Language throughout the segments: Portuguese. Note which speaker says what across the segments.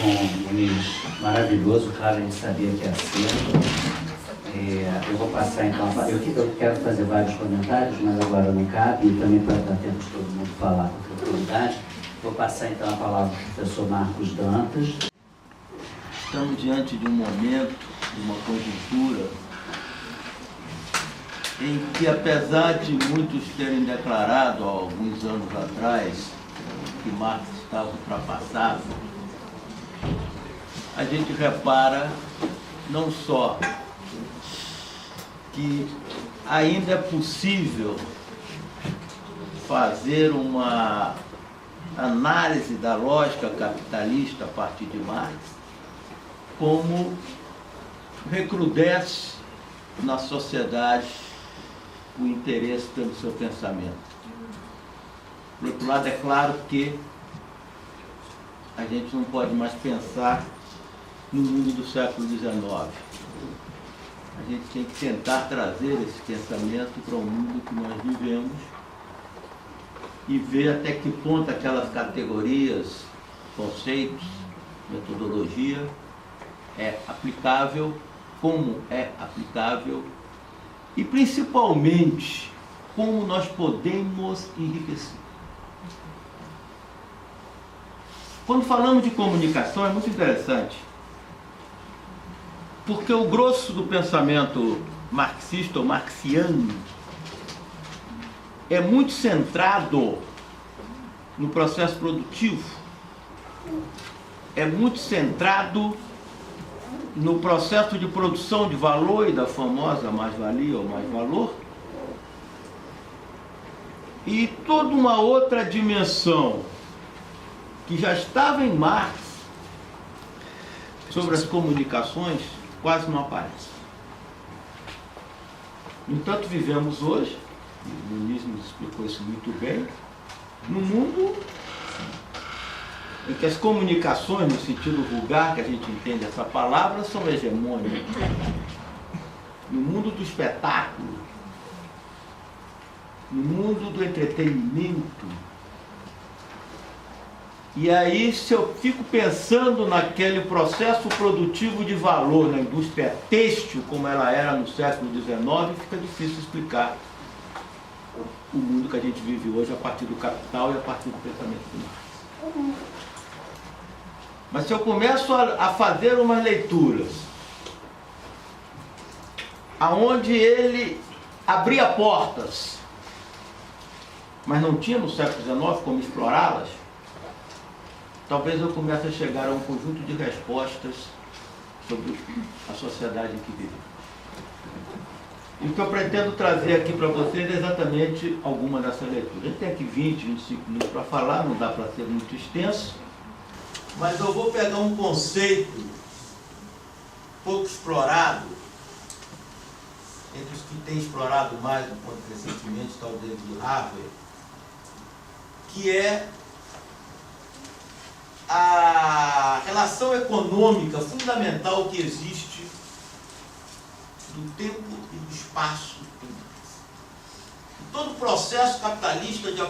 Speaker 1: com o Muniz maravilhoso, claro, a gente sabia que ia ser. Eu vou passar então, eu quero fazer vários comentários, mas agora não cabe, e também para dar tempo de todo mundo falar com tranquilidade. Vou passar então a palavra ao professor Marcos Dantas.
Speaker 2: Estamos diante de um momento, de uma conjuntura, em que, apesar de muitos terem declarado há alguns anos atrás que Marx estava ultrapassado, a gente repara não só que ainda é possível fazer uma análise da lógica capitalista a partir de Marx, como recrudesce na sociedade o interesse pelo seu pensamento. Por outro lado, é claro que a gente não pode mais pensar no mundo do século XIX. A gente tem que tentar trazer esse pensamento para o mundo que nós vivemos e ver até que ponto aquelas categorias, conceitos, metodologia é aplicável, como é aplicável e, principalmente, como nós podemos enriquecer. Quando falamos de comunicação, é muito interessante, porque o grosso do pensamento marxista ou marxiano é muito centrado no processo produtivo, é muito centrado no processo de produção de valor e da famosa mais-valia ou mais-valor, e toda uma outra dimensão que já estava em Marx sobre as comunicações quase não aparece. No entanto, vivemos hoje, o Muniz nos explicou isso muito bem, num mundo em que as comunicações, no sentido vulgar que a gente entende essa palavra, são hegemônicas. No mundo do espetáculo, no mundo do entretenimento. E aí, se eu fico pensando naquele processo produtivo de valor na indústria têxtil, como ela era no século XIX, fica difícil explicar o mundo que a gente vive hoje a partir do capital e a partir do pensamento de Marx. Mas se eu começo a fazer umas leituras aonde ele abria portas, mas não tinha no século XIX como explorá-las, talvez eu comece a chegar a um conjunto de respostas sobre a sociedade em que vivemos. E o que eu pretendo trazer aqui para vocês é exatamente alguma dessas leituras. A gente tem aqui 20, 25 minutos para falar, não dá para ser muito extenso, mas eu vou pegar um conceito pouco explorado, entre os que têm explorado mais do ponto recentemente, está o David Harvey, que é a relação econômica fundamental que existe do tempo e do espaço em Marx. Todo o processo capitalista de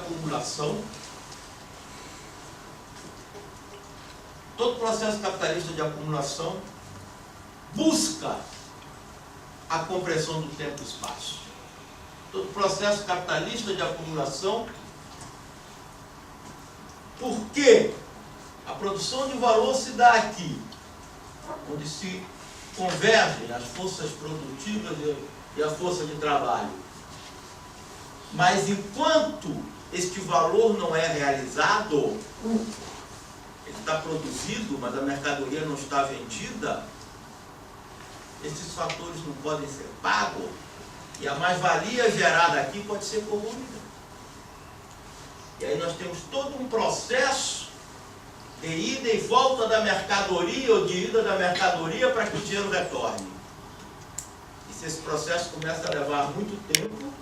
Speaker 2: acumulação, busca a compreensão do tempo e espaço. Todo o processo capitalista de acumulação, porque a produção de valor se dá aqui, onde se convergem as forças produtivas e a força de trabalho. Mas enquanto este valor não é realizado, ele está produzido, mas a mercadoria não está vendida, esses fatores não podem ser pagos e a mais-valia gerada aqui pode ser corrompida. E aí nós temos todo um processo de ida e volta da mercadoria ou de ida da mercadoria para que o dinheiro retorne. E se esse processo começa a levar muito tempo,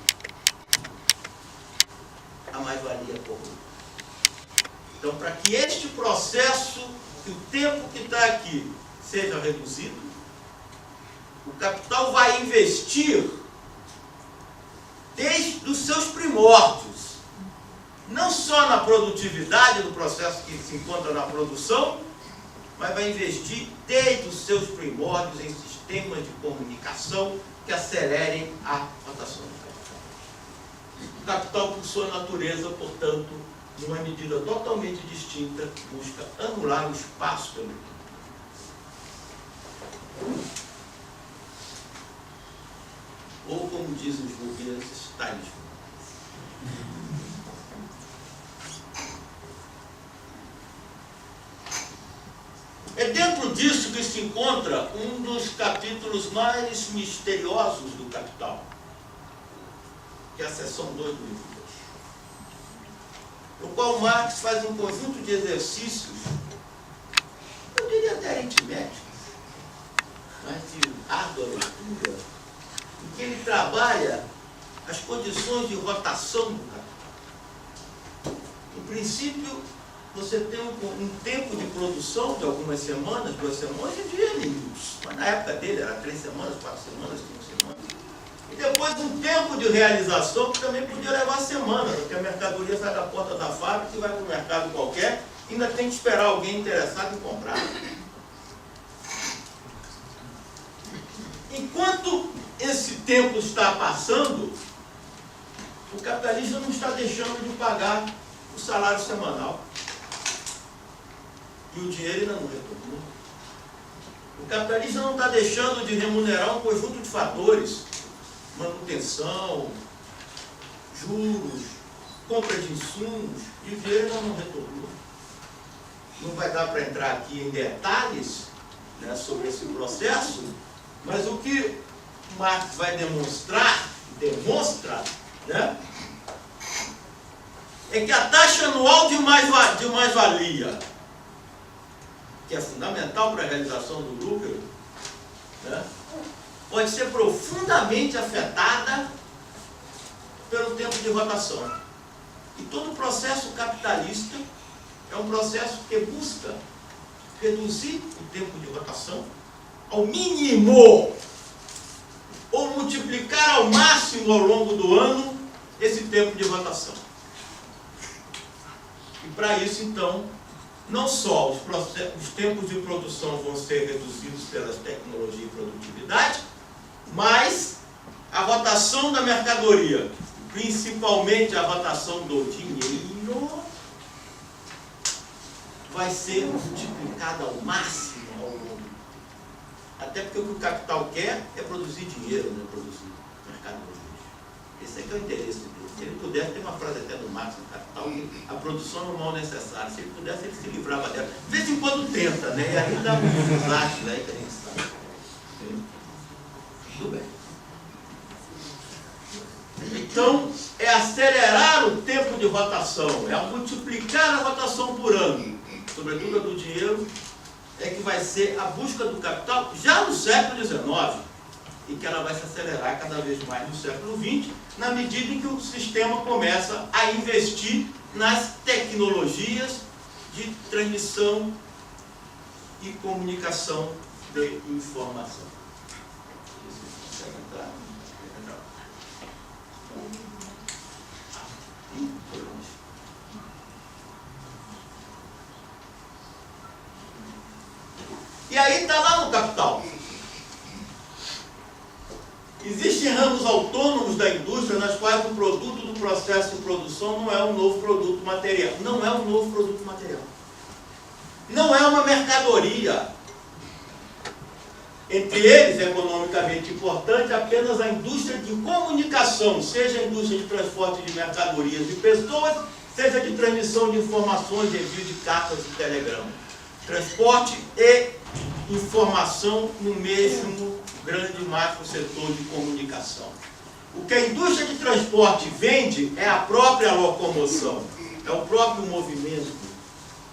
Speaker 2: a mais-valia corrompe. Então, para que este processo, que o tempo que está aqui seja reduzido, o capital vai investir desde os seus primórdios, não só na produtividade do processo que se encontra na produção, mas vai investir desde os seus primórdios em sistemas de comunicação que acelerem a rotação do capital. O capital, por sua natureza, portanto, numa medida totalmente distinta, busca anular o espaço pelo tempo. Ou, como dizem os burgueses, talismã. É dentro disso que se encontra um dos capítulos mais misteriosos do Capital, que é a seção 2 do livro 2, no qual Marx faz um conjunto de exercícios, eu diria até aritméticos, mas de árdua leitura, em que ele trabalha as condições de rotação do capital. No princípio, você tem um tempo de produção de algumas semanas, 2 semanas, hoje em dia minutos, mas na época dele era 3 semanas, 4 semanas, 5 semanas. E depois um tempo de realização que também podia levar semanas, porque a mercadoria sai da porta da fábrica e vai para o mercado qualquer, e ainda tem que esperar alguém interessado em comprar. Enquanto esse tempo está passando, o capitalista não está deixando de pagar o salário semanal. E o dinheiro ainda não retornou. O capitalista não está deixando de remunerar um conjunto de fatores, manutenção, juros, compra de insumos, e o dinheiro ainda não retornou. Não vai dar para entrar aqui em detalhes, né, sobre esse processo, mas o que Marx vai demonstra, né, é que a taxa anual de mais-valia, que é fundamental para a realização do lucro, né, pode ser profundamente afetada pelo tempo de rotação. E todo processo capitalista é um processo que busca reduzir o tempo de rotação ao mínimo, ou multiplicar ao máximo ao longo do ano esse tempo de rotação. E para isso, então, não só os tempos de produção vão ser reduzidos pelas tecnologias e produtividade, mas a rotação da mercadoria, principalmente a rotação do dinheiro, vai ser multiplicada ao máximo ao longo. Até porque o que o capital quer é produzir dinheiro, não é produzir mercadoria. Esse é que é o interesse dele. Se ele pudesse, tem uma frase até do Marx no Capital, que a produção é o mal necessário. Se ele pudesse, ele se livrava dela. De vez em quando tenta, né? E aí dá uns desastres aí que a gente sabe. Tudo bem. Então, é acelerar o tempo de rotação, é multiplicar a rotação por ano, sobretudo a do dinheiro, é que vai ser a busca do capital já no século XIX, e que ela vai se acelerar cada vez mais no século XX, na medida em que o sistema começa a investir nas tecnologias de transmissão e comunicação de informação. E aí está lá no Capital. Existem ramos autônomos da indústria nas quais o produto do processo de produção não é um novo produto material. Não é um novo produto material. Não é uma mercadoria. Entre eles, economicamente importante, apenas a indústria de comunicação, seja a indústria de transporte de mercadorias e pessoas, seja de transmissão de informações, envio de cartas e telegramas. Transporte e informação no mesmo grande macro setor de comunicação. O que a indústria de transporte vende é a própria locomoção, é o próprio movimento.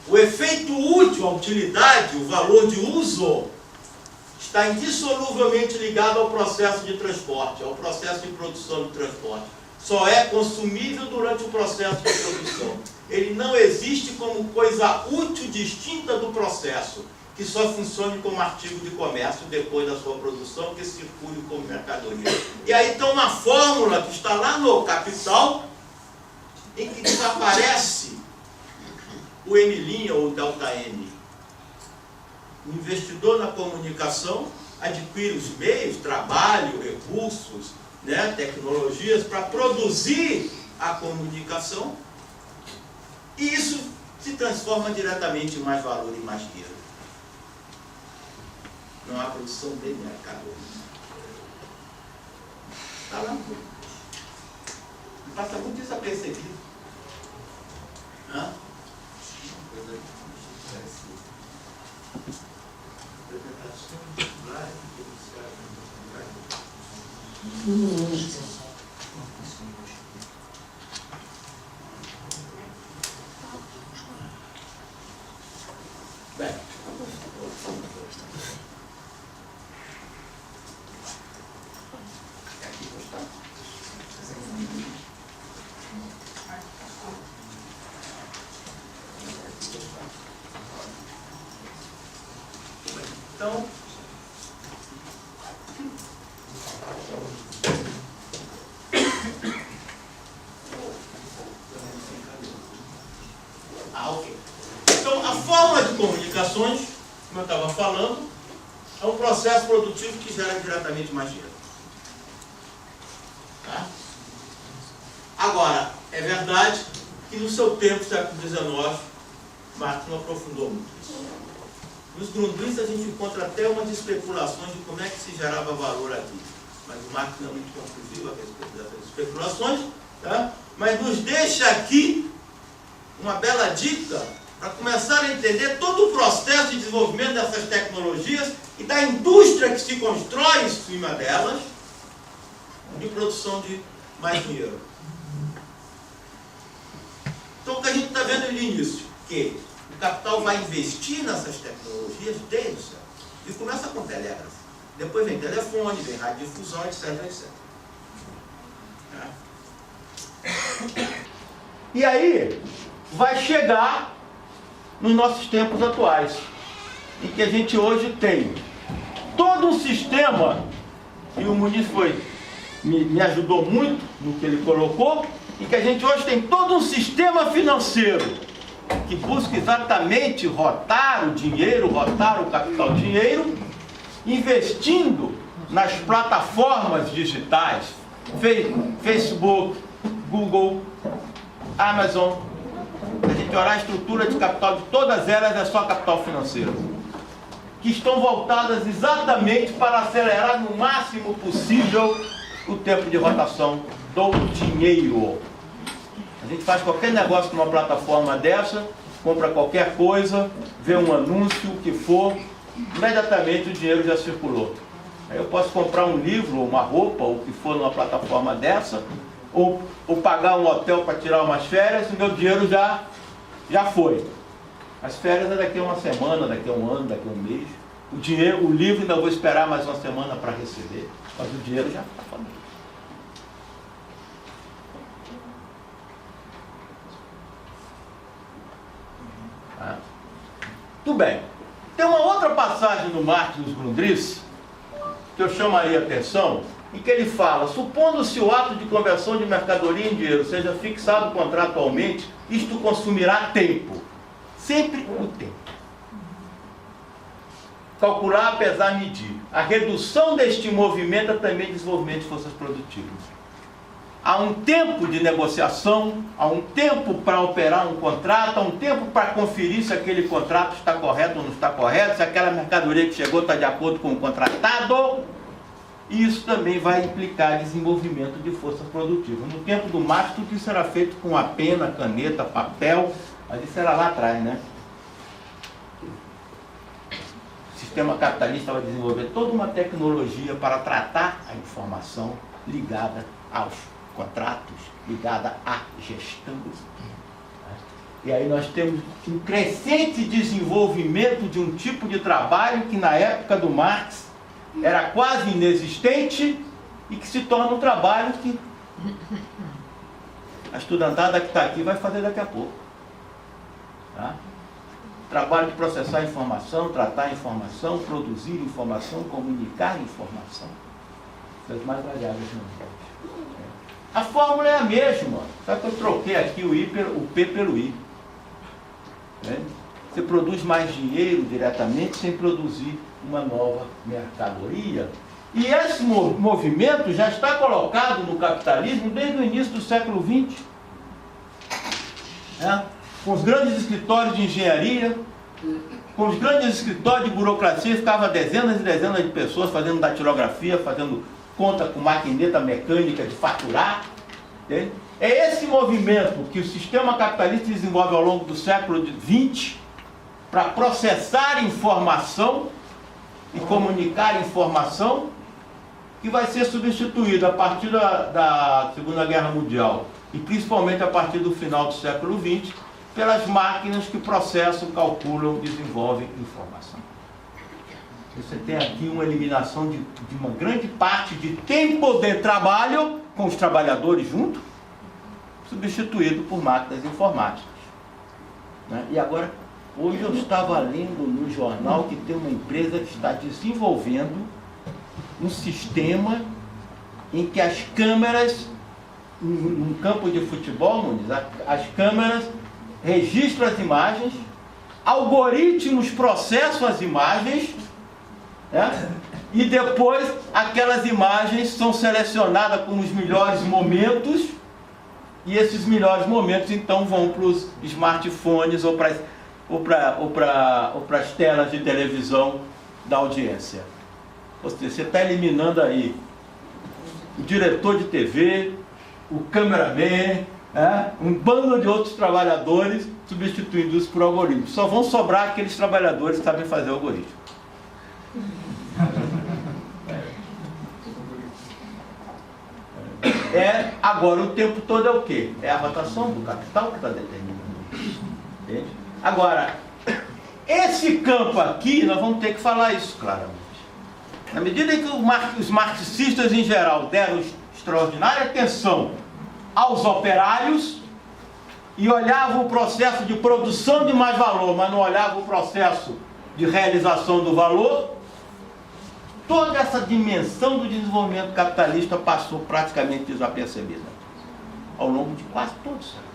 Speaker 2: O efeito útil, a utilidade, o valor de uso, está indissoluvelmente ligado ao processo de transporte, ao processo de produção de transporte. Só é consumível durante o processo de produção. Ele não existe como coisa útil distinta do processo, que só funcione como artigo de comércio depois da sua produção, que circule como mercadoria. E aí tem uma fórmula que está lá no Capital, em que desaparece o M' ou o ΔN. O investidor na comunicação adquire os meios, trabalho, recursos, né, tecnologias para produzir a comunicação, e isso se transforma diretamente em mais valor e mais dinheiro. Não há produção de mercado. Está lá tudo. Passa muito desapercebido. Hã? Bem, então, ok. Então, a forma de comunicações, como eu estava falando, é um processo produtivo que gera diretamente mais dinheiro. Tá? Agora, é verdade que no seu tempo, século XIX, Marx não aprofundou muito isso. Nos Grundrisse a gente encontra até umas especulações de como é que se gerava valor aqui. Mas o Marx não é muito conclusivo a respeito dessas especulações, tá? Mas nos deixa aqui uma bela dica para começar a entender todo o processo de desenvolvimento dessas tecnologias e da indústria que se constrói em cima delas, de produção de mais dinheiro. Então o que a gente está vendo no início, que o capital vai investir nessas tecnologias desde o céu. E começa com telégrafo. Depois vem telefone, vem radiodifusão, etc, etc. E aí, vai chegar nos nossos tempos atuais, em que a gente hoje tem todo um sistema, e o Muniz me ajudou muito no que ele colocou, em que a gente hoje tem todo um sistema financeiro que busca exatamente rotar o dinheiro, rotar o capital dinheiro, investindo nas plataformas digitais, Facebook, Google, Amazon. A gente olhar a estrutura de capital de todas elas é só capital financeiro, que estão voltadas exatamente para acelerar no máximo possível o tempo de rotação do dinheiro. A gente faz qualquer negócio numa plataforma dessa, compra qualquer coisa, vê um anúncio, o que for, imediatamente o dinheiro já circulou. Aí eu posso comprar um livro, uma roupa, ou o que for numa plataforma dessa, ou pagar um hotel para tirar umas férias, e meu dinheiro já foi. As férias é daqui a uma semana, daqui a um ano, daqui a um mês. O livro ainda vou esperar mais uma semana para receber, mas o dinheiro já está falando. Tudo bem. Tem uma outra passagem no Marx dos Grundrisse que eu chamaria a atenção, em que ele fala: supondo-se o ato de conversão de mercadoria em dinheiro seja fixado contratualmente, isto consumirá tempo. Sempre o tempo. Calcular, pesar, medir. A redução deste movimento é também desenvolvimento de forças produtivas. Há um tempo de negociação, há um tempo para operar um contrato, há um tempo para conferir se aquele contrato está correto ou não está correto, se aquela mercadoria que chegou está de acordo com o contratado. E isso também vai implicar desenvolvimento de forças produtivas. No tempo do Marx, tudo isso era feito com a pena, caneta, papel, mas isso era lá atrás, né? O sistema capitalista vai desenvolver toda uma tecnologia para tratar a informação ligada aos contratos, ligada à gestão. E aí nós temos um crescente desenvolvimento de um tipo de trabalho que na época do Marx era quase inexistente e que se torna um trabalho que a estudantada que está aqui vai fazer daqui a pouco. Tá? Trabalho de processar informação, tratar informação, produzir informação, comunicar informação. Das mais variáveis. A fórmula é a mesma, só que eu troquei aqui o P pelo I. Né? você produz mais dinheiro diretamente sem produzir uma nova mercadoria. E esse movimento já está colocado no capitalismo desde o início do século XX. Com os grandes escritórios de engenharia, com os grandes escritórios de burocracia, ficava dezenas e dezenas de pessoas fazendo datilografia, fazendo conta com maquineta mecânica de faturar. Entende? É esse movimento que o sistema capitalista desenvolve ao longo do século XX para processar informação e comunicar informação, que vai ser substituído a partir da Segunda Guerra Mundial e principalmente a partir do final do século XX pelas máquinas que processam, calculam, desenvolvem informação. Você tem aqui uma eliminação de uma grande parte de tempo de trabalho com os trabalhadores junto, substituído por máquinas informáticas. E agora, hoje eu estava lendo no jornal que tem uma empresa que está desenvolvendo um sistema em que as câmeras, num campo de futebol, Nunes, as câmeras registram as imagens, algoritmos processam as imagens, e depois aquelas imagens são selecionadas como os melhores momentos, e esses melhores momentos então vão para os smartphones ou para as telas de televisão da audiência. Ou seja, você está eliminando aí o diretor de TV, o cameraman, um bando de outros trabalhadores, substituindo-os por algoritmos. Só vão sobrar aqueles trabalhadores que sabem fazer algoritmo. Agora o tempo todo é o quê? É a rotação do capital que está determinando isso. Entende? Agora, esse campo aqui, nós vamos ter que falar isso claramente. Na medida em que os marxistas em geral deram extraordinária atenção aos operários e olhavam o processo de produção de mais valor, mas não olhavam o processo de realização do valor, toda essa dimensão do desenvolvimento capitalista passou praticamente desapercebida ao longo de quase todos os séculos.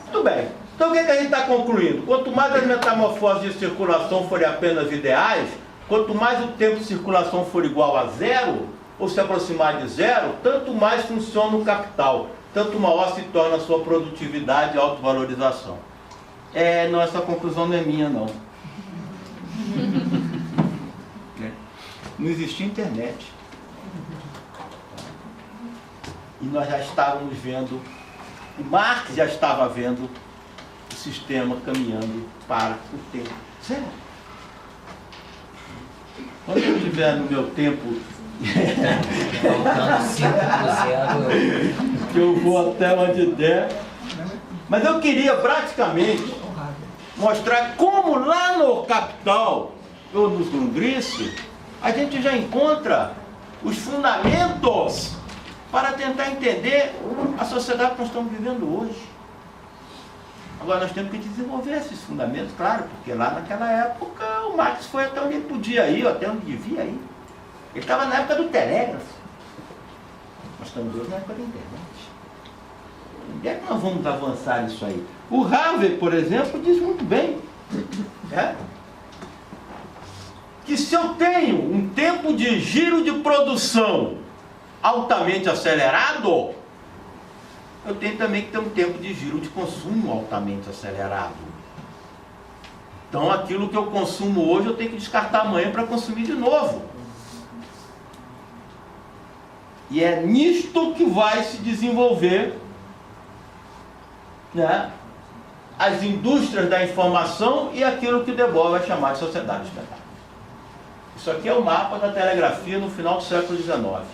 Speaker 2: Muito bem. Então o que a gente está concluindo? Quanto mais as metamorfoses de circulação forem apenas ideais, quanto mais o tempo de circulação for igual a zero, ou se aproximar de zero, tanto mais funciona o capital, tanto maior se torna a sua produtividade e autovalorização. Não, essa conclusão não é minha, não. Não existia internet. E nós já estávamos vendo, o Marx já estava vendo o sistema caminhando para o tempo zero. Quando eu estiver no meu tempo,
Speaker 3: faltando 5%,
Speaker 2: que eu vou até onde der, mas eu queria praticamente mostrar como lá no Capital, ou nos Grundrisse, a gente já encontra os fundamentos para tentar entender a sociedade que nós estamos vivendo hoje. Agora nós temos que desenvolver esses fundamentos, claro, porque lá naquela época o Marx foi até onde ele podia ir, até onde devia ir. Ele estava na época do telégrafo. Nós estamos hoje na época da internet. Onde é que nós vamos avançar isso aí? O Harvey, por exemplo, diz muito bem que se eu tenho um tempo de giro de produção altamente acelerado, eu tenho também que ter um tempo de giro de consumo altamente acelerado. Então aquilo que eu consumo hoje eu tenho que descartar amanhã para consumir de novo. E é nisto que vai se desenvolver as indústrias da informação e aquilo que Debord vai chamar de sociedade de espetáculo. Isso aqui é o mapa da telegrafia no final do século XIX.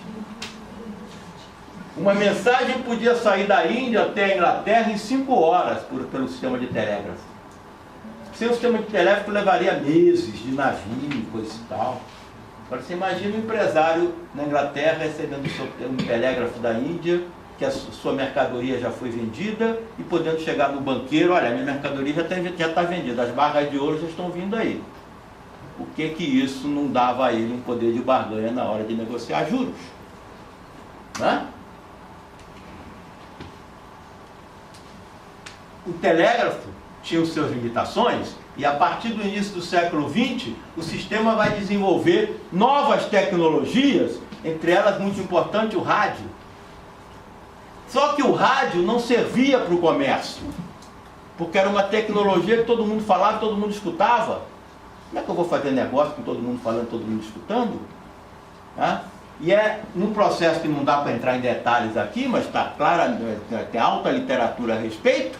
Speaker 2: Uma mensagem podia sair da Índia até a Inglaterra em 5 horas pelo sistema de telégrafo. Sem o sistema de telégrafo levaria meses de navio, coisa e tal. Agora você imagina um empresário na Inglaterra recebendo um telégrafo da Índia, que a sua mercadoria já foi vendida, e podendo chegar no banqueiro: olha, a minha mercadoria já está vendida, as barras de ouro já estão vindo aí. O que isso não dava a ele um poder de barganha na hora de negociar juros? o telégrafo tinha os suas limitações, e a partir do início do século XX, o sistema vai desenvolver novas tecnologias, entre elas, muito importante, o rádio. Só que o rádio não servia para o comércio, porque era uma tecnologia que todo mundo falava, todo mundo escutava. Como é que eu vou fazer negócio com todo mundo falando, todo mundo escutando? E é num processo que não dá para entrar em detalhes aqui, mas está claro, tem alta literatura a respeito,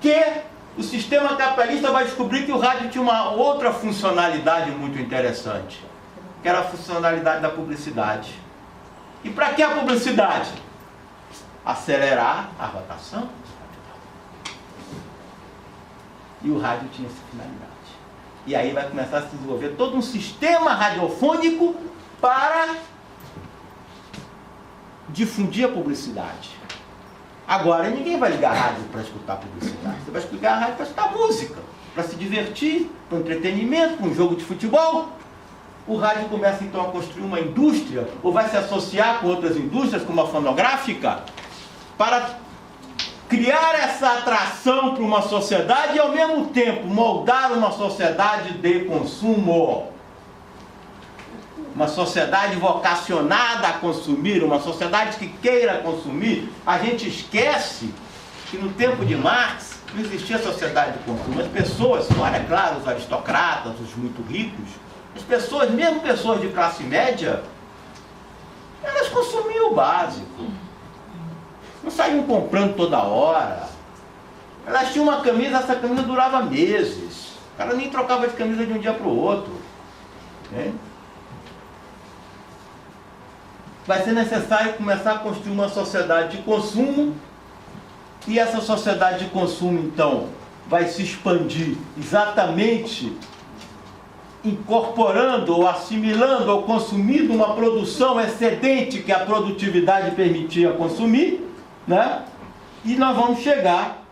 Speaker 2: que o sistema capitalista vai descobrir que o rádio tinha uma outra funcionalidade muito interessante, que era a funcionalidade da publicidade. E para que a publicidade? Acelerar a rotação do capital. E o rádio tinha essa finalidade. E aí vai começar a se desenvolver todo um sistema radiofônico para difundir a publicidade. Agora, ninguém vai ligar a rádio para escutar publicidade. Você vai ligar a rádio para escutar música, para se divertir, para entretenimento, para um jogo de futebol. O rádio começa então a construir uma indústria, ou vai se associar com outras indústrias, como a fonográfica, para criar essa atração para uma sociedade e, ao mesmo tempo, moldar uma sociedade de consumo. Uma sociedade vocacionada a consumir, uma sociedade que queira consumir. A gente esquece que no tempo de Marx não existia sociedade de consumo. As pessoas, fora, é claro, os aristocratas, os muito ricos, as pessoas, mesmo pessoas de classe média, elas consumiam o básico. Não saíam comprando toda hora. Elas tinham uma camisa, essa camisa durava meses. O cara nem trocava de camisa de um dia para o outro. Vai ser necessário começar a construir uma sociedade de consumo, e essa sociedade de consumo, então, vai se expandir exatamente incorporando ou assimilando ou consumindo uma produção excedente que a produtividade permitia consumir, e nós vamos chegar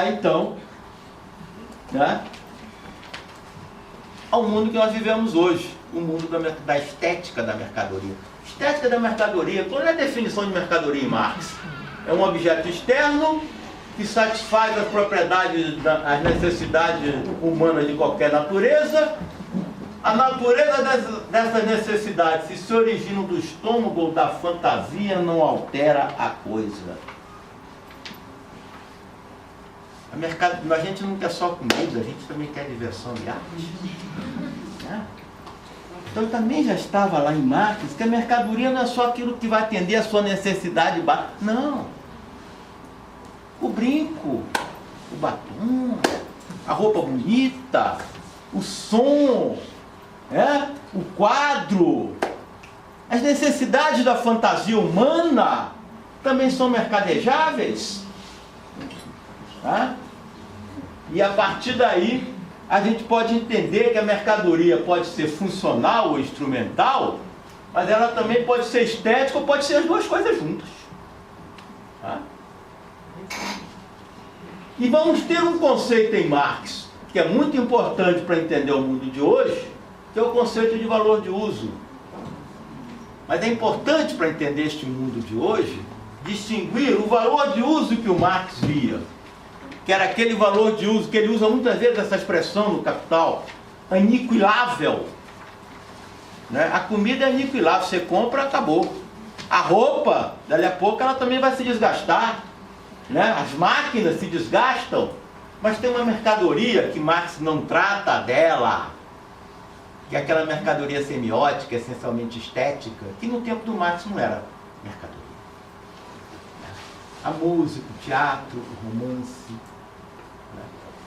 Speaker 2: então, ao mundo que nós vivemos hoje, o mundo da estética da mercadoria. Estética da mercadoria, qual é a definição de mercadoria em Marx? É um objeto externo que satisfaz as propriedades, as necessidades humanas de qualquer natureza. A natureza dessas necessidades, se se originam do estômago ou da fantasia, não altera a coisa. A gente não quer só comida, a gente também quer diversão e arte. Então também já estava lá em Marx que a mercadoria não é só aquilo que vai atender a sua necessidade básica. Não. O brinco, o batom, a roupa bonita, o som, o quadro, as necessidades da fantasia humana também são mercadejáveis. E a partir daí a gente pode entender que a mercadoria pode ser funcional ou instrumental, mas ela também pode ser estética ou pode ser as duas coisas juntas. E vamos ter um conceito em Marx que é muito importante para entender o mundo de hoje, que é o conceito de valor de uso. Mas é importante para entender este mundo de hoje distinguir o valor de uso que o Marx via, que era aquele valor de uso que ele usa muitas vezes essa expressão no Capital, aniquilável. A comida é aniquilável, você compra, acabou. A roupa, dali a pouco, ela também vai se desgastar. As máquinas se desgastam, mas tem uma mercadoria que Marx não trata dela, que é aquela mercadoria semiótica, essencialmente estética, que no tempo do Marx não era mercadoria. A música, o teatro, o romance,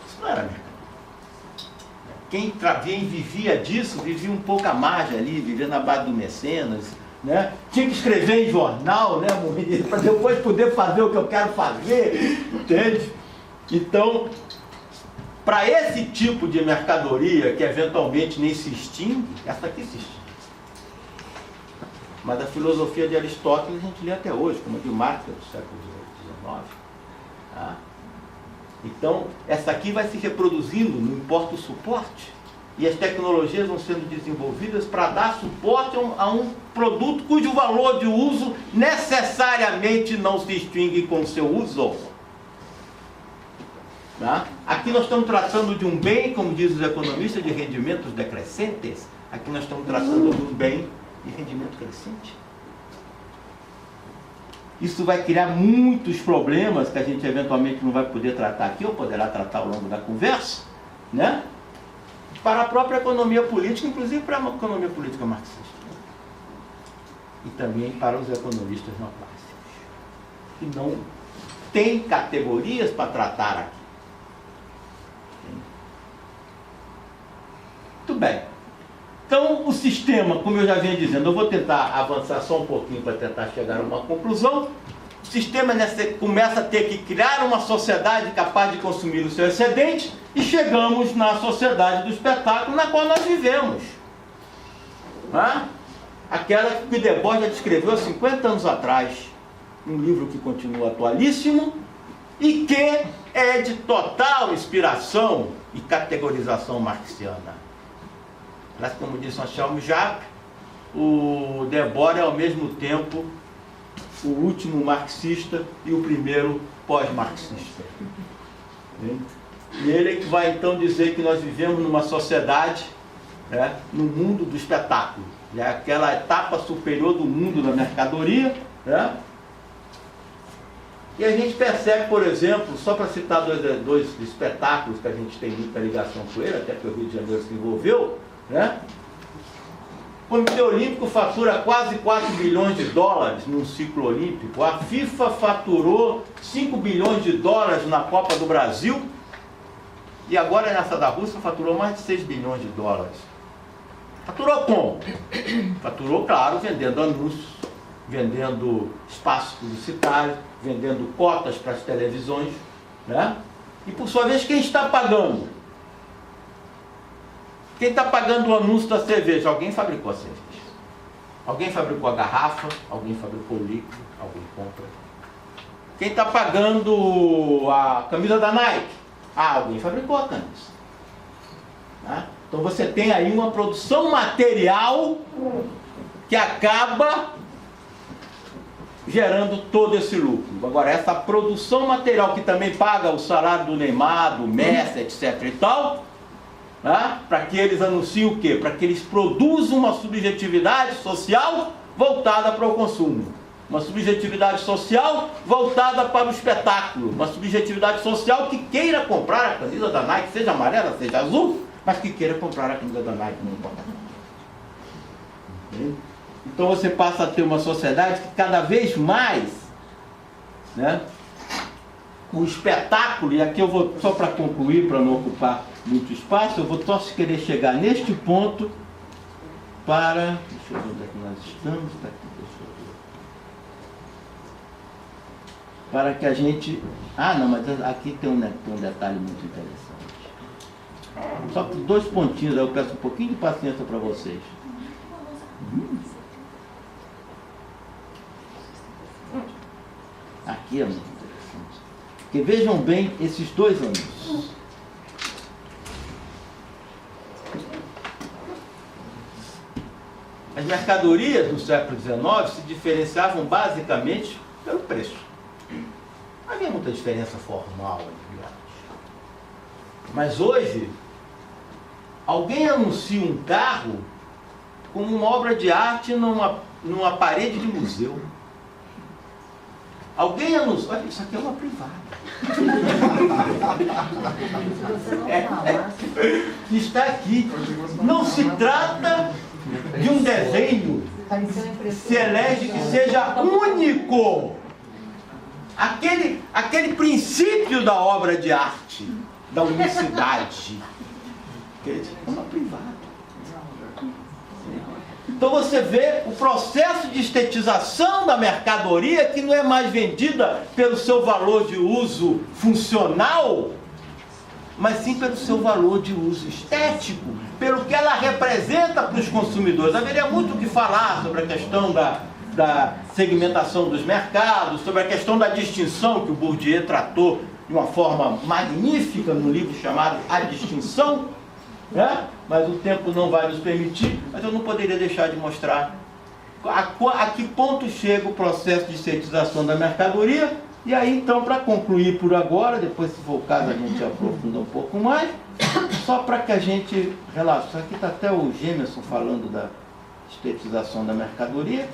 Speaker 2: isso não era mercadoria. Quem vivia disso, vivia um pouco à margem ali, vivia na base do mecenas, tinha que escrever em jornal, para depois poder fazer o que eu quero fazer, entende? Então, para esse tipo de mercadoria que eventualmente nem se extingue, essa aqui se extingue. Mas a filosofia de Aristóteles a gente lê até hoje, como a de Marx do século XIX. Então, essa aqui vai se reproduzindo, não importa o suporte. e as tecnologias vão sendo desenvolvidas para dar suporte a um produto cujo valor de uso necessariamente não se extingue com o seu uso. Tá? Aqui nós estamos tratando de um bem, como dizem os economistas, de rendimentos decrescentes. Aqui nós estamos tratando de um bem de rendimento crescente. Isso vai criar muitos problemas que a gente eventualmente não vai poder tratar aqui, ou poderá tratar ao longo da conversa, né? Para a própria economia política, inclusive para a economia política marxista. E também para os economistas neoclássicos, que não têm categorias para tratar aqui. Muito bem. Então, o sistema, como eu já venho dizendo, eu vou tentar avançar só um pouquinho para tentar chegar a uma conclusão. O sistema começa a ter que criar uma sociedade capaz de consumir o seu excedente e chegamos na sociedade do espetáculo na qual nós vivemos. Né? Aquela que o Debord já descreveu há 50 anos atrás, um livro que continua atualíssimo e que é de total inspiração e categorização marxiana. Mas, como disse Anselmo Japp, o Debord é ao mesmo tempo o último marxista e o primeiro pós-marxista. E ele é que vai então dizer que nós vivemos numa sociedade, né, no mundo do espetáculo. É aquela etapa superior do mundo da mercadoria. Né? E a gente percebe, por exemplo, só para citar dois espetáculos que a gente tem muita ligação com ele, até que o Rio de Janeiro se envolveu, né? O Comitê Olímpico fatura quase 4 bilhões de dólares num ciclo olímpico. A FIFA faturou 5 bilhões de dólares na Copa do Brasil. E agora nessa da Rússia faturou mais de 6 bilhões de dólares. Faturou como? Faturou, claro, vendendo anúncios, vendendo espaços publicitários, vendendo cotas para as televisões, né? E por sua vez, quem está pagando? Quem está pagando o anúncio da cerveja? Alguém fabricou a cerveja. Alguém fabricou a garrafa, alguém fabricou o líquido, alguém compra. Quem está pagando a camisa da Nike? Alguém fabricou a camisa. Tá? Então você tem aí uma produção material que acaba gerando todo esse lucro. Agora, essa produção material que também paga o salário do Neymar, do Messi, etc. e tal, né? Para que eles anunciem o quê? Para que eles produzam uma subjetividade social voltada para o consumo. Uma subjetividade social voltada para o espetáculo. Uma subjetividade social que queira comprar a camisa da Nike, seja amarela, seja azul, mas que queira comprar a camisa da Nike, não importa. Então você passa a ter uma sociedade que cada vez mais, né, o espetáculo, e aqui eu vou, só para concluir, para não ocupar muito espaço, eu vou só querer chegar neste ponto para... Deixa eu ver onde é que nós estamos. Tá aqui, deixa eu ver. Para que a gente... não, mas aqui tem um detalhe muito interessante. Só 2 pontinhos, aí eu peço um pouquinho de paciência para vocês. Aqui é muito interessante. Porque vejam bem esses 2 anúncios. As mercadorias do século XIX se diferenciavam basicamente pelo preço. Não havia muita diferença formal entre elas. Mas hoje, alguém anuncia um carro como uma obra de arte numa parede de museu. Alguém anuncia... Olha, isso aqui é uma privada. Está aqui. Não se trata de um desenho se elege que seja único. Aquele princípio da obra de arte, da unicidade, é uma privada. Então você vê o processo de estetização da mercadoria, que não é mais vendida pelo seu valor de uso funcional, mas sim pelo seu valor de uso estético, pelo que ela representa para os consumidores. Haveria muito o que falar sobre a questão da segmentação dos mercados, sobre a questão da distinção que o Bourdieu tratou de uma forma magnífica no livro chamado A Distinção, né? Mas o tempo não vai nos permitir, mas eu não poderia deixar de mostrar a que ponto chega o processo de cientização da mercadoria. E aí, então, para concluir por agora, depois, se for o caso, a gente aprofunda um pouco mais, só para que a gente relaxe. Aqui está até o Gemerson falando da estetização da mercadoria.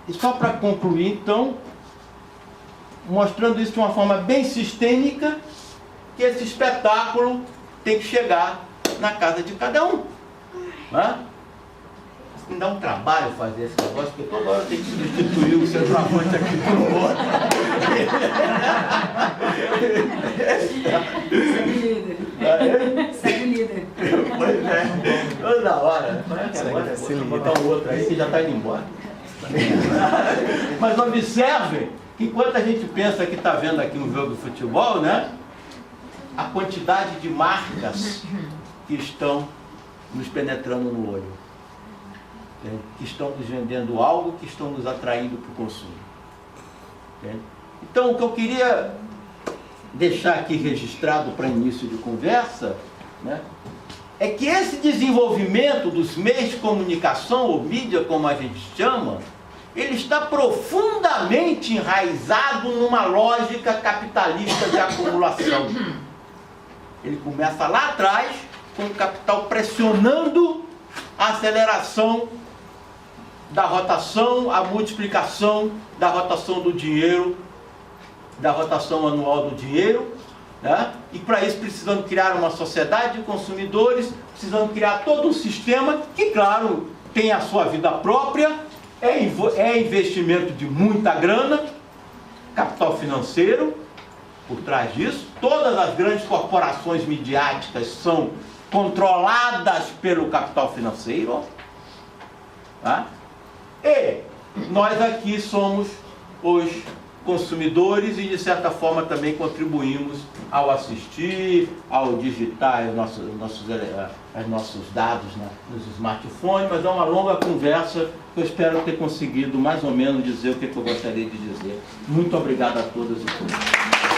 Speaker 2: E só para concluir, então, mostrando isso de uma forma bem sistêmica, que esse espetáculo tem que chegar na casa de cada um. Né? Me dá um trabalho fazer esse negócio, porque toda hora tem que substituir o centroavante aqui por outro.
Speaker 4: Segue líder. Segue líder.
Speaker 2: Pois é. Toda hora. Agora vou botar um outro aí que já está indo embora. Mas observem que enquanto a gente pensa que está vendo aqui um jogo de futebol, né? A quantidade de marcas que estão nos penetrando no olho. Que estão nos vendendo algo, que estão nos atraindo para o consumo. Então, o que eu queria deixar aqui registrado para início de conversa, né, é que esse desenvolvimento dos meios de comunicação, ou mídia, como a gente chama, ele está profundamente enraizado numa lógica capitalista de acumulação. Ele começa lá atrás, com o capital pressionando a aceleração da rotação, a multiplicação da rotação do dinheiro, da rotação anual do dinheiro, né? E para isso precisando criar uma sociedade de consumidores, precisando criar todo um sistema que, claro, tem a sua vida própria, é investimento de muita grana, capital financeiro por trás disso. Todas as grandes corporações midiáticas são controladas pelo capital financeiro, tá? E nós aqui somos os consumidores e, de certa forma, também contribuímos ao assistir, ao digitar os nossos dados nos smartphones, mas é uma longa conversa que eu espero ter conseguido mais ou menos dizer o que eu gostaria de dizer. Muito obrigado a todas e todos.